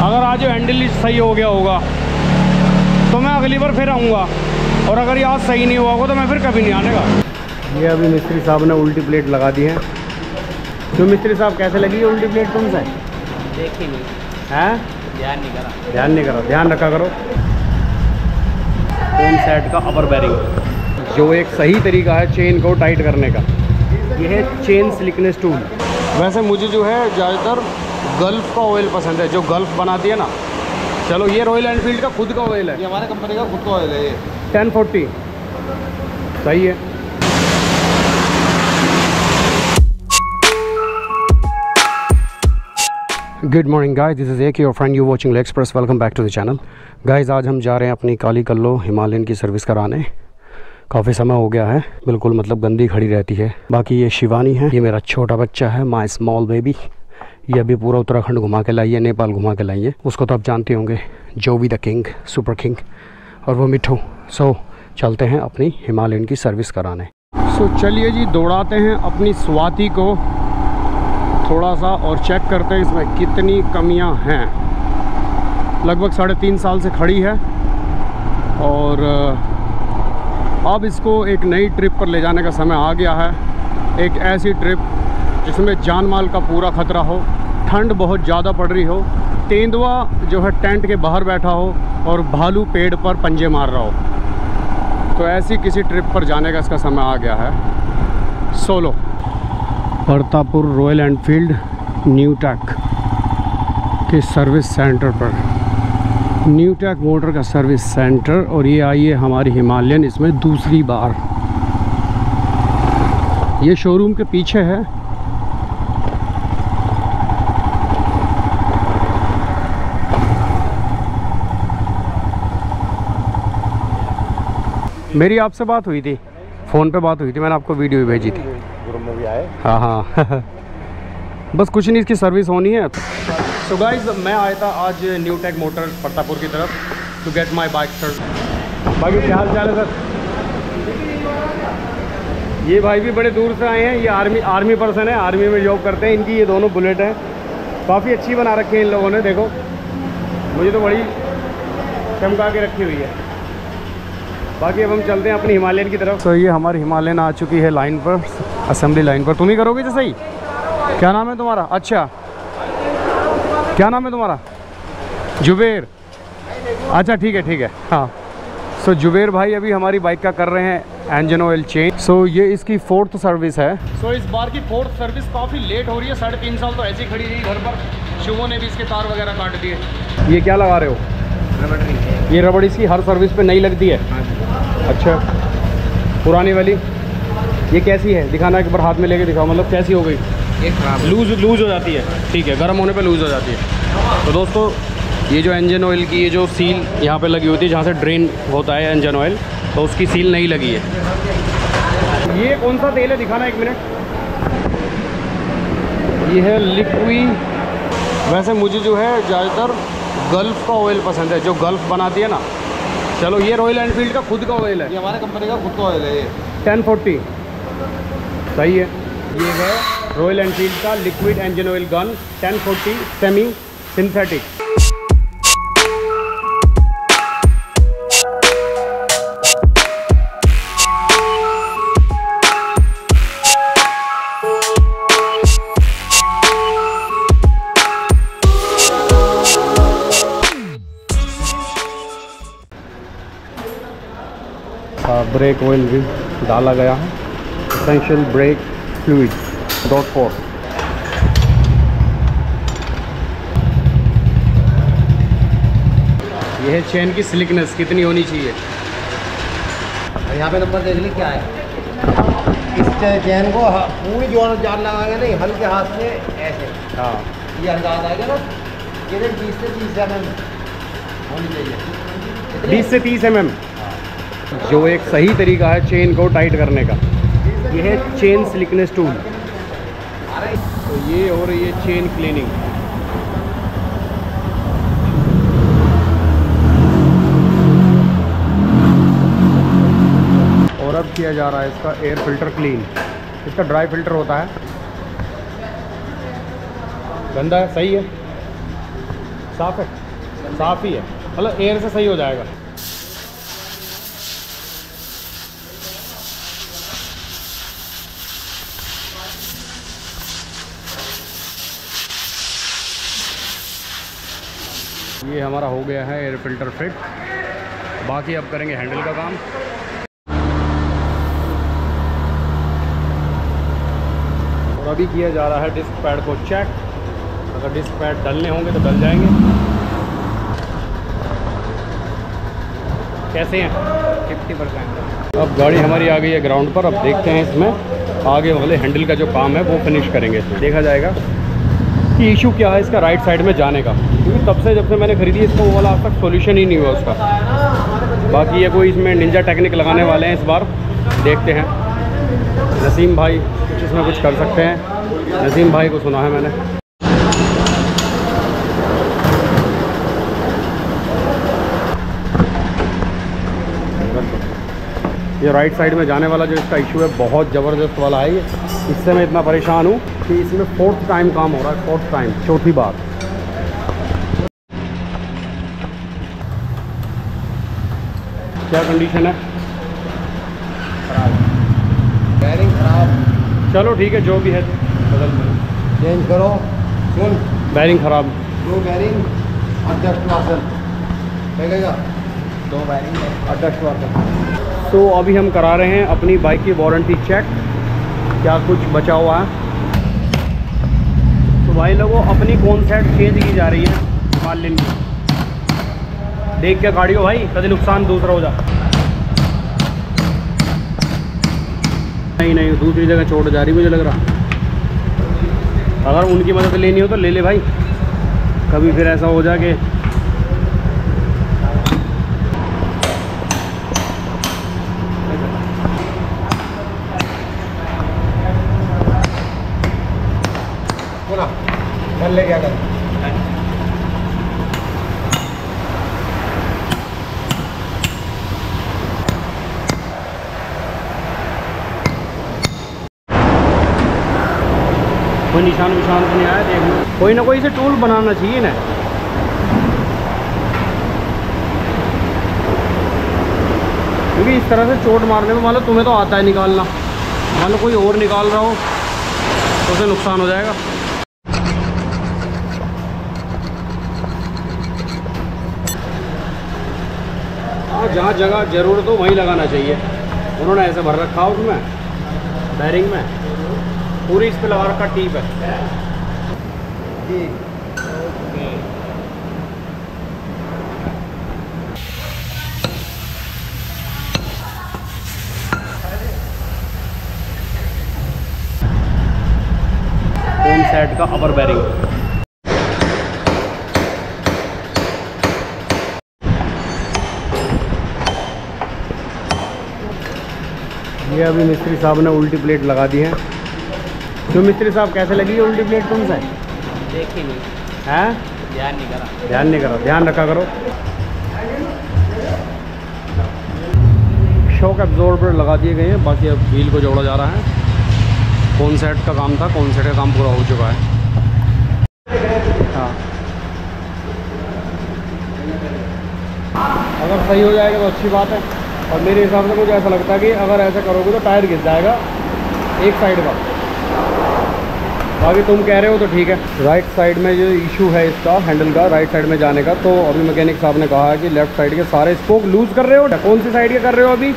अगर आज हैंडल सही हो गया होगा तो मैं अगली बार फिर आऊँगा, और अगर ये आज सही नहीं हुआ होगा तो मैं फिर कभी नहीं आने का। ये अभी मिस्त्री साहब ने उल्टी प्लेट लगा दी है। तो मिस्त्री साहब कैसे लगी है उल्टी प्लेट तुमसे? देखी नहीं है, ध्यान नहीं करा। ध्यान रखा करो। होम सेट का अपर बेरिंग, जो एक सही तरीका है चेन को टाइट करने का, ये है चेन स्लिकनेस टूल। वैसे मुझे जो है ज़्यादातर गल्फ का ऑयल पसंद है, जो गल्फ बनाती है ना। चलो ये रॉयल एनफील्ड का खुद का ऑयल है, ये हमारे कंपनी का खुद का ऑयल है। ये 1040 सही है। Good morning guys, this is your friend you watching express. Welcome back to the channel guys. आज हम जा रहे हैं अपनी काली कल्लो हिमालयन की सर्विस कराने। काफ़ी समय हो गया है, बिल्कुल मतलब गंदी खड़ी रहती है। बाकी ये शिवानी है, ये मेरा छोटा बच्चा है, माय स्मॉल बेबी। ये अभी पूरा उत्तराखंड घुमा के लाई है, नेपाल घुमा के लाई है। उसको तो आप जानते होंगे, जोवी द किंग, सुपर किंग, और वो मिठू। सो चलते हैं अपनी हिमालयन की सर्विस कराने। सो चलिए जी, दौड़ाते हैं अपनी स्वाति को थोड़ा सा और चेक करते हैं इसमें कितनी कमियां हैं। लगभग 3.5 साल से खड़ी है और अब इसको एक नई ट्रिप पर ले जाने का समय आ गया है। एक ऐसी ट्रिप जिसमें जान माल का पूरा खतरा हो, ठंड बहुत ज़्यादा पड़ रही हो, तेंदुआ जो है टेंट के बाहर बैठा हो और भालू पेड़ पर पंजे मार रहा हो। तो ऐसी किसी ट्रिप पर जाने का इसका समय आ गया है। Solo Partapur royal Enfield new take के सर्विस सेंटर पर, न्यू टेक मोटर का सर्विस सेंटर। और ये आई है हमारी हिमालयन इसमें दूसरी बार। ये शोरूम के पीछे है। मेरी आपसे बात हुई थी, फ़ोन पे बात हुई थी, मैंने आपको वीडियो भी भेजी थी। ग्रुप में भी आए। हाँ बस कुछ नहीं, इसकी सर्विस होनी है। सो गाइस, मैं आया था आज न्यू टेक मोटर परतापुर की तरफ to get my bike service. बाकी क्या हाल चाल है सर? ये भाई भी बड़े दूर से आए हैं, ये आर्मी पर्सन है, आर्मी में जॉब करते हैं। इनकी ये दोनों बुलेट है, काफ़ी अच्छी बना रखी है इन लोगों ने। देखो मुझे तो बड़ी चमका के रखी हुई है। बाकी अब हम चलते हैं अपनी हिमालयन की तरफ। तो ये हमारी हिमालयन आ चुकी है लाइन पर, असेंबली लाइन पर। तुम ही करोगे तो सही। क्या नाम है तुम्हारा? अच्छा, क्या नाम है तुम्हारा? जुबेर। अच्छा ठीक है हाँ। सो जुबेर भाई अभी हमारी बाइक का कर रहे हैं इंजन ऑयल चेंज। सो ये इसकी 4th सर्विस है। सो इस बार की 4th सर्विस काफ़ी लेट हो रही है। 3.5 साल तो ऐसी खड़ी रही घर पर। शुभो ने भी इसके तार वगैरह काट दिए। ये क्या लगा रहे हो? रबड़। ये रबड़ इसकी हर सर्विस पे नई लगती है? अच्छा, पुरानी वाली ये कैसी है? दिखाना एक बार, हाथ में लेके दिखाओ, मतलब कैसी हो गई? ये खराब लूज़ हो जाती है। ठीक है, गर्म होने पे लूज़ हो जाती है। तो दोस्तों ये जो इंजन ऑयल की ये जो सील यहाँ पे लगी होती है, जहाँ से ड्रेन होता है इंजन ऑयल, तो उसकी सील नहीं लगी है। ये कौन सा तेल है? दिखाना एक मिनट। ये है लिक्विड। वैसे मुझे जो है ज़्यादातर गल्फ का ऑयल पसंद है, जो गल्फ बनाती है ना। चलो ये रॉयल एनफील्ड का खुद का ऑयल है, ये हमारे कंपनी का खुद का ऑयल है। ये 1040 सही है। ये है रॉयल एनफील्ड का liquid engine oil gun 1040 semi synthetic. Brake oil भी डाला गया है, एसेंशियल ब्रेक फ्लूइड .4। यह है चेन की स्लिकनेस कितनी होनी चाहिए। यहाँ पे नंबर देख ली क्या है। इस चैन को पूरी जोर जान लगाएंगे नहीं, हल्के हाथ से ऐसे। हाँ, ये हल्का हाथ आएगा ना, ये 20 से 30 mm होनी चाहिए। 20 से 30 mm, जो एक सही तरीका है चेन को टाइट करने का। यह है चेन स्लिकनेस टूल। तो ये हो रही है चेन क्लीनिंग। और अब किया जा रहा है इसका एयर फिल्टर क्लीन। इसका ड्राई फिल्टर होता है, गंदा है, सही है, साफ है, साफ ही है, मतलब एयर से सही हो जाएगा। ये हमारा हो गया है एयर फिल्टर फिट, बाकी अब करेंगे हैंडल का काम। और अभी किया जा रहा है डिस्क पैड को चेक, अगर डिस्क पैड डलने होंगे तो डल जाएंगे। कैसे हैं? 50%। अब गाड़ी हमारी आ गई है ग्राउंड पर, अब देखते हैं इसमें आगे वाले हैंडल का जो काम है वो फिनिश करेंगे। इसमें देखा जाएगा कि इशू क्या है इसका राइट साइड में जाने का, क्योंकि तब से जब से मैंने ख़रीदी इसको वो वाला आज तक सोल्यूशन ही नहीं हुआ उसका। बाकी ये कोई इसमें निंजा टेक्निक लगाने वाले हैं इस बार, देखते हैं। नसीम भाई कुछ इसमें कुछ कर सकते हैं, नसीम भाई को सुना है मैंने। ये राइट साइड में जाने वाला जो इसका इशू है बहुत ज़बरदस्त वाला है ये, इससे मैं इतना परेशान हूँ कि इसमें 4th टाइम काम हो रहा है, 4th टाइम, चौथी बार। क्या कंडीशन है? खराब, बैरिंग खराब। चलो ठीक है, जो भी है बदल दो, चेंज करो। सुन, बैरिंग ख़राब, 2 बैरिंग अडजस्ट वासल लगेगा, 2 बैरिंग अडजस्ट वासल। तो अभी हम करा रहे हैं अपनी बाइक की वारंटी चेक, क्या कुछ बचा हुआ है। तो भाई लोगों अपनी कौन साइड चेंज की जा रही है हिमालयन की, देख के गाड़ी हो भाई, कभी नुकसान दूसरा हो जा। नहीं दूसरी जगह चोट जा रही मुझे लग रहा। अगर उनकी मदद लेनी हो तो ले ले भाई, कभी फिर ऐसा हो जाए कि कल ले क्या कर। कोई निशान विशान तो नहीं आया, देख लो। कोई ना कोई से टूल बनाना चाहिए ना, क्योंकि इस तरह से चोट मारने में मान लो तुम्हें तो आता है निकालना, मान लो कोई और निकाल रहा हो तो उसे नुकसान हो जाएगा। हाँ, जहाँ जगह ज़रूरत हो वहीं लगाना चाहिए। उन्होंने ऐसे भर रखा उसमें बैरिंग में, पूरी इस पे लगा रखा टीप है जी। कौन सेट का अपर बैरिंग। ये अभी मिस्त्री साहब ने उल्टी प्लेट लगा दी है। तो मिस्त्री साहब कैसे लगी है उल्टी प्लेट तुमसे? देखी नहीं है, ध्यान नहीं करा, ध्यान रखा करो। शॉक एब्जॉर्बर लगा दिए गए हैं, बाकी अब व्हील को जोड़ा जा रहा है। कौन सेट का काम था, कौन सेट का काम पूरा हो चुका है। हाँ, अगर सही हो जाएगा तो अच्छी बात है, और मेरे हिसाब से मुझे ऐसा लगता है कि अगर ऐसा करोगे तो टायर घिस जाएगा एक साइड का। बाकी तुम कह रहे हो तो ठीक है। राइट साइड में जो इशू है इसका हैंडल का, राइट साइड में जाने का, तो अभी मैकेनिक साहब ने कहा है कि लेफ़्ट साइड के सारे स्पोक लूज़ कर रहे हो। कौन सी साइड के कर रहे हो? अभी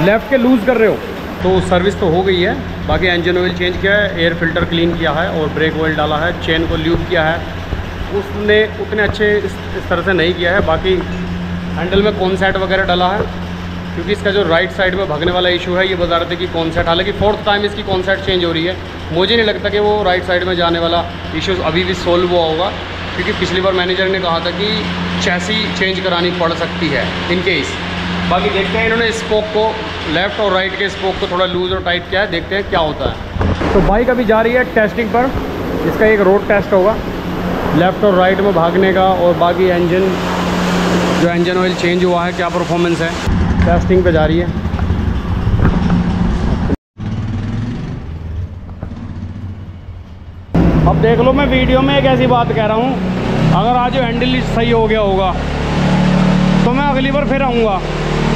लेफ़्ट के लूज़ कर रहे हो। तो सर्विस तो हो गई है, बाकी इंजन ऑयल चेंज किया है, एयर फिल्टर क्लीन किया है और ब्रेक ऑयल डाला है, चेन को ल्यूब किया है। उसने उतने अच्छे इस तरह से नहीं किया है। बाकी हैंडल में कौन सेट वगैरह डाला है, क्योंकि इसका जो राइट साइड में भागने वाला इशू है, ये बता रहे थे कि कौन सेट, हालांकि 4th टाइम इसकी कौन सेट चेंज हो रही है। मुझे नहीं लगता कि वो राइट साइड में जाने वाला इशू अभी भी सोल्व हुआ होगा, क्योंकि पिछली बार मैनेजर ने कहा था कि चैसी चेंज करानी पड़ सकती है इन केस। बाकी देखते हैं, इन्होंने स्पोक को, लेफ़्ट और राइट के स्पोक को थोड़ा लूज़ और टाइट किया है, देखते हैं क्या होता है। तो बाइक अभी जा रही है टेस्टिंग पर, इसका एक रोड टेस्ट होगा लेफ़्ट और राइट में भागने का, और बाकी इंजन जो इंजन ऑयल चेंज हुआ है क्या परफॉर्मेंस है, टेस्टिंग पे जा रही है। अब देख लो, मैं वीडियो में एक ऐसी बात कह रहा हूँ, अगर आज हैंडल सही हो गया होगा तो मैं अगली बार फिर आऊँगा,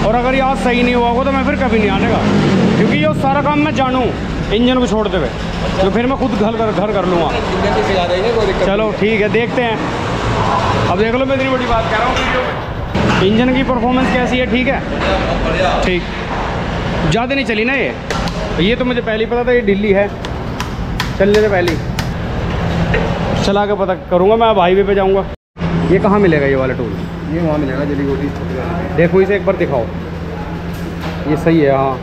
और अगर ये आज सही नहीं हुआ होगा तो मैं फिर कभी नहीं आने का, क्योंकि ये सारा काम मैं जानूँ इंजन को छोड़ते हुए। तो फिर मैं खुद घर कर लूँगा। सिखा देंगे, कोई दिक्कत चलो ठीक है, देखते हैं। अब देख लो, मैं इतनी बड़ी बात कह रहा हूँ वीडियो में। इंजन की परफॉर्मेंस कैसी है? ठीक है, ठीक, ज़्यादा नहीं चली ना ये तो मुझे पहले ही पता था ये ढीली है, चलने से पहले ही चला के पता करूँगा। मैं अब हाईवे पे जाऊँगा। ये कहाँ मिलेगा ये वाला टूल? ये वहाँ मिलेगा जली गोटी। देखो इसे एक बार दिखाओ, ये सही है। हाँ,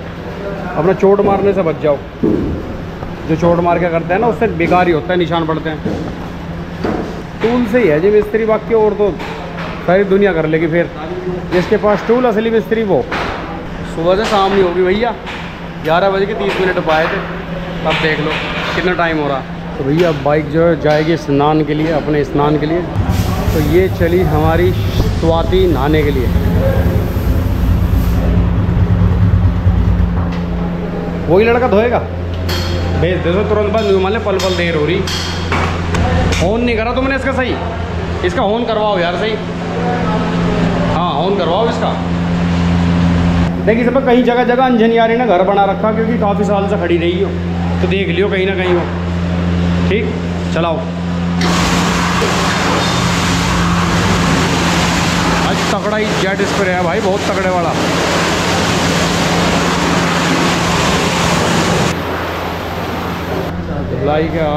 अपना चोट मारने से बच जाओ। जो चोट मार के करते हैं ना उससे बेकार ही होता है, निशान पड़ते हैं। टूल से ही है जी मिस्त्री, बाकी और तो सारी दुनिया कर लेगी। फिर जिसके पास टूल, असली मिस्त्री वो। सुबह से शाम नहीं होगी भैया, 11 बज के 30 मिनट पाए थे। अब देख लो कितना टाइम हो रहा। तो भैया अब बाइक जो है जाएगी स्नान के लिए, अपने स्नान के लिए। तो ये चली हमारी स्वाति नहाने के लिए। वही लड़का धोएगा, भेज दे दो तुरंत। बाद मान पल पल देर हो रही। ऑन नहीं करा तुमने इसका सही, इसका ऑन करवाओ यार सही। हाँ ऑन करवाओ इसका। देखिए सब कहीं जगह जगह अंजनियारी ने घर बना रखा, क्योंकि काफ़ी साल से खड़ी रही हो, तो देख लियो कहीं ना कहीं हो। ठीक, चलाओ। आज तगड़ा ही जेट स्प्रे है भाई, बहुत तगड़े वाला। लाई क्या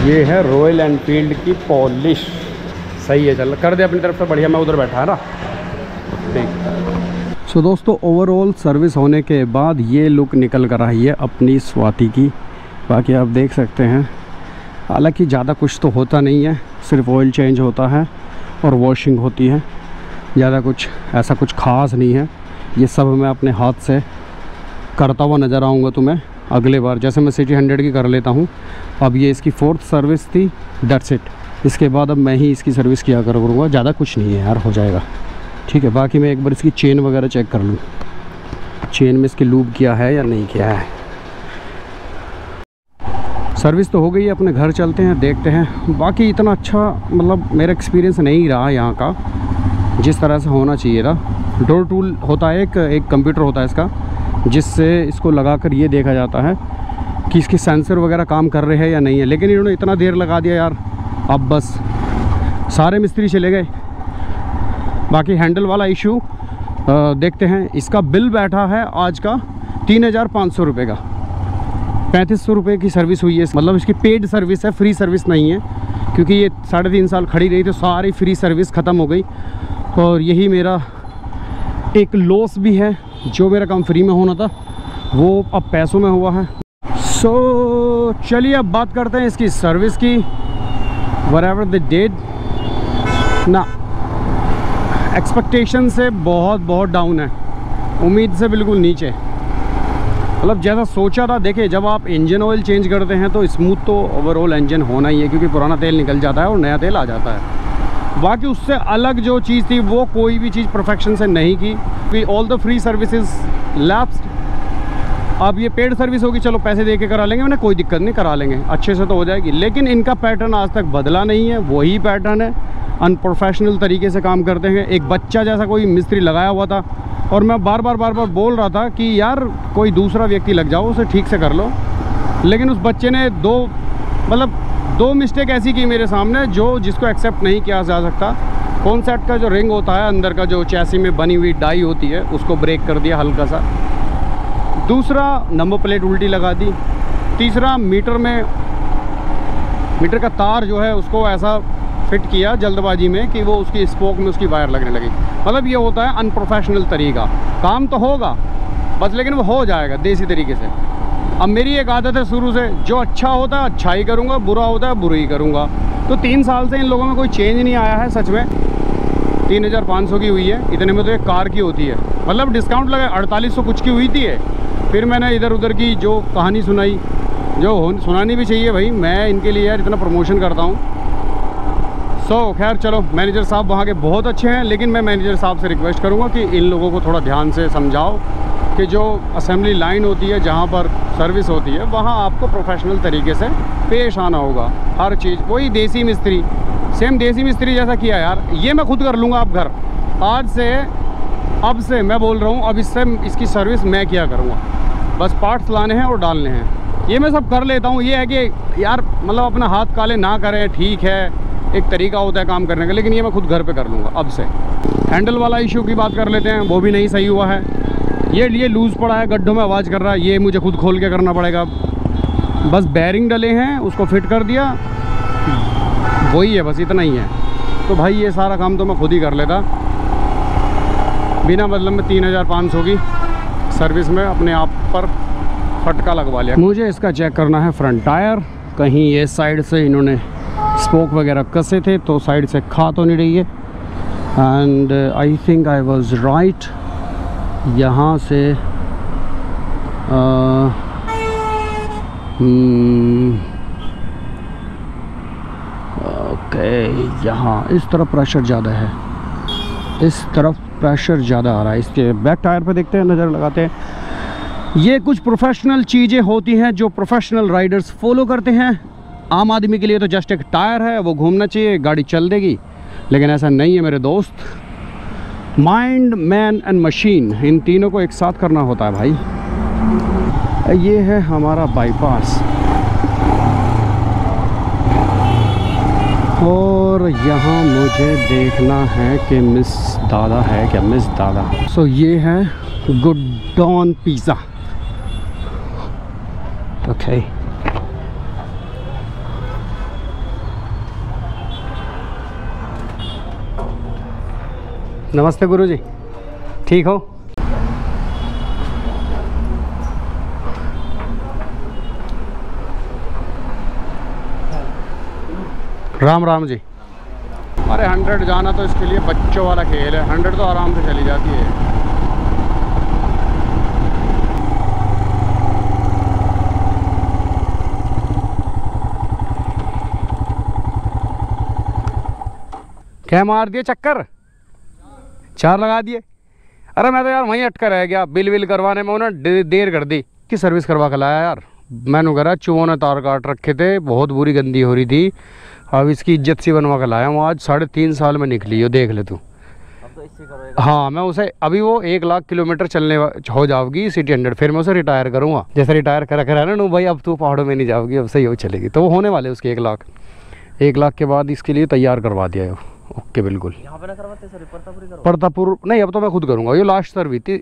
ये है रॉयल एनफील्ड की पॉलिश। सही है, चल कर दे अपनी तरफ से बढ़िया। मैं उधर बैठा है ना, ठीक। सो दोस्तों, ओवरऑल सर्विस होने के बाद ये लुक निकल कर आई है अपनी स्वाति की। बाकी आप देख सकते हैं, हालांकि ज़्यादा कुछ तो होता नहीं है, सिर्फ ऑयल चेंज होता है और वॉशिंग होती है। ज़्यादा कुछ ऐसा कुछ खास नहीं है। ये सब मैं अपने हाथ से करता हुआ नज़र आऊँगा तुम्हें अगले बार। जैसे मैं सिटी 100 की कर लेता हूँ, अब ये इसकी 4th सर्विस थी, दैट्स इट। इसके बाद अब मैं ही इसकी सर्विस किया करूँगा। ज़्यादा कुछ नहीं है यार, हो जाएगा। ठीक है, बाकी मैं एक बार इसकी चेन वगैरह चेक कर लूँ, चेन में इसकी लूप किया है या नहीं किया है। सर्विस तो हो गई है, अपने घर चलते हैं, देखते हैं। बाकी इतना अच्छा मतलब मेरा एक्सपीरियंस नहीं रहा यहाँ का, जिस तरह से होना चाहिए था। डोर टूल होता है, एक कंप्यूटर होता है इसका, जिससे इसको लगाकर ये देखा जाता है कि इसके सेंसर वगैरह काम कर रहे हैं या नहीं है। लेकिन इन्होंने इतना देर लगा दिया यार, अब बस सारे मिस्त्री चले गए। बाकी हैंडल वाला इशू देखते हैं। इसका बिल बैठा है आज का 3500 रुपये का। 3500 रुपये की सर्विस हुई है, मतलब इसकी पेड सर्विस है, फ्री सर्विस नहीं है, क्योंकि ये 3.5 साल खड़ी रही तो सारी फ्री सर्विस ख़त्म हो गई। और यही मेरा एक लॉस भी है, जो मेरा काम फ्री में होना था वो अब पैसों में हुआ है। सो चलिए अब बात करते हैं इसकी सर्विस की। व्हाटएवर द डेट ना, एक्सपेक्टेशन से बहुत डाउन है, उम्मीद से बिल्कुल नीचे। मतलब जैसा सोचा था। देखिए, जब आप इंजन ऑयल चेंज करते हैं तो स्मूथ तो ओवरऑल इंजन होना ही है, क्योंकि पुराना तेल निकल जाता है और नया तेल आ जाता है। बाकी उससे अलग जो चीज़ थी वो कोई भी चीज़ परफेक्शन से नहीं की। We all the free services lapsed. अब ये पेड सर्विस होगी, चलो पैसे दे के करा लेंगे, मैंने कोई दिक्कत नहीं, करा लेंगे, अच्छे से तो हो जाएगी। लेकिन इनका पैटर्न आज तक बदला नहीं है, वही पैटर्न है। अनप्रोफेशनल तरीके से काम करते हैं। एक बच्चा जैसा कोई मिस्त्री लगाया हुआ था, और मैं बार बार बोल रहा था कि यार कोई दूसरा व्यक्ति लग जाओ, उसे ठीक से कर लो। लेकिन उस बच्चे ने दो मिस्टेक ऐसी की मेरे सामने, जिसको एक्सेप्ट नहीं किया जा सकता। कॉन्सेप्ट का जो रिंग होता है, अंदर का जो चैसी में बनी हुई डाई होती है, उसको ब्रेक कर दिया हल्का सा। दूसरा, नंबर प्लेट उल्टी लगा दी। तीसरा, मीटर का तार जो है उसको ऐसा फिट किया जल्दबाजी में कि वो उसकी स्पोक में उसकी वायर लगने लगी। मतलब ये होता है अनप्रोफेशनल तरीका। काम तो होगा बस, लेकिन वो हो जाएगा देसी तरीके से। अब मेरी एक आदत है शुरू से, जो अच्छा होता है अच्छा ही करूँगा, बुरा होता है बुरा ही करूँगा। तो 3 साल से इन लोगों में कोई चेंज नहीं आया है। सच में 3500 की हुई है, इतने में तो एक कार की होती है। मतलब डिस्काउंट लगा 4800 कुछ की हुई थी। फिर मैंने इधर उधर की जो कहानी सुनाई, जो सुनानी भी चाहिए भाई, मैं इनके लिए यार इतना प्रमोशन करता हूँ। खैर चलो, मैनेजर साहब वहाँ के बहुत अच्छे हैं, लेकिन मैं मैनेजर साहब से रिक्वेस्ट करूँगा कि इन लोगों को थोड़ा ध्यान से समझाओ कि जो असेंबली लाइन होती है, जहाँ पर सर्विस होती है, वहाँ आपको प्रोफेशनल तरीके से पेश आना होगा। हर चीज़ वही देसी मिस्त्री, सेम देसी मिस्त्री जैसा किया यार। ये मैं खुद कर लूँगा अब घर, आज से, अब से मैं बोल रहा हूँ, अब इससे इसकी सर्विस मैं किया करूँगा। बस पार्ट्स लाने हैं और डालने हैं, ये मैं सब कर लेता हूँ। ये है कि यार मतलब अपना हाथ काले ना करें, ठीक है, एक तरीका होता है काम करने का, लेकिन ये मैं खुद घर पे कर लूँगा अब से। हैंडल वाला इशू की बात कर लेते हैं, वो भी नहीं सही हुआ है। ये लूज़ पड़ा है, गड्ढों में आवाज़ कर रहा है, ये मुझे खुद खोल के करना पड़ेगा। बस बैरिंग डले हैं, उसको फिट कर दिया, वही है, बस इतना ही है। तो भाई ये सारा काम तो मैं खुद ही कर लेता, बिना मतलब में 3500 की सर्विस में अपने आप पर फटका लगवा लिया। मुझे इसका चेक करना है फ्रंट टायर, कहीं ये साइड से इन्होंने स्पोक वगैरह कसे थे तो साइड से खा तो नहीं रही है। And I think I was right, यहाँ से ओके, यहाँ इस तरफ प्रेशर ज़्यादा है, इस तरफ प्रेशर ज़्यादा आ रहा है। इसके बैक टायर पे देखते हैं, नज़र लगाते हैं। ये कुछ प्रोफेशनल चीज़ें होती हैं जो प्रोफेशनल राइडर्स फॉलो करते हैं। आम आदमी के लिए तो जस्ट एक टायर है, वो घूमना चाहिए, गाड़ी चल देगी, लेकिन ऐसा नहीं है मेरे दोस्त। माइंड, मैन एंड मशीन, इन तीनों को एक साथ करना होता है भाई। ये है हमारा बाईपास, और यहाँ मुझे देखना है कि मिस दादा है क्या, मिस दादा। सो ये है गुड डॉन पिज़्ज़ा। ओके, नमस्ते गुरुजी, ठीक हो? राम राम जी। अरे 100 जाना तो इसके लिए बच्चों वाला खेल है, 100 तो आराम से चली जाती है। क्या मार दिए चक्कर, 4 लगा दिए। अरे मैं तो यार वहीं अटका रह गया, बिल विल करवाने में उन्होंने देर कर दी कि सर्विस करवा के लाया यार। मैंने कहा चूहों ने तार काट रखे थे, बहुत बुरी गंदी हो रही थी, अब इसकी इज्जत सी बनवा के लाया हूँ। आज 3.5 साल में निकली हो, देख ले तू। हाँ, मैं उसे अभी वो 1 लाख किलोमीटर चलने हो जाओगी सिटी 100, फिर मैं उसे रिटायर करूँगा। जैसे रिटायर करा ना नू भाई, अब तू पहाड़ों में नहीं जाओगी, अब सही हो चलेगी। तो वो होने वाले उसके 1 लाख। 1 लाख के बाद इसके लिए तैयार करवा दिया है। ओके बिल्कुल। यहाँ पे ना करवाते सर, परतापुर नहीं, अब तो मैं खुद करूँगा। ये लास्ट सर्विस थी,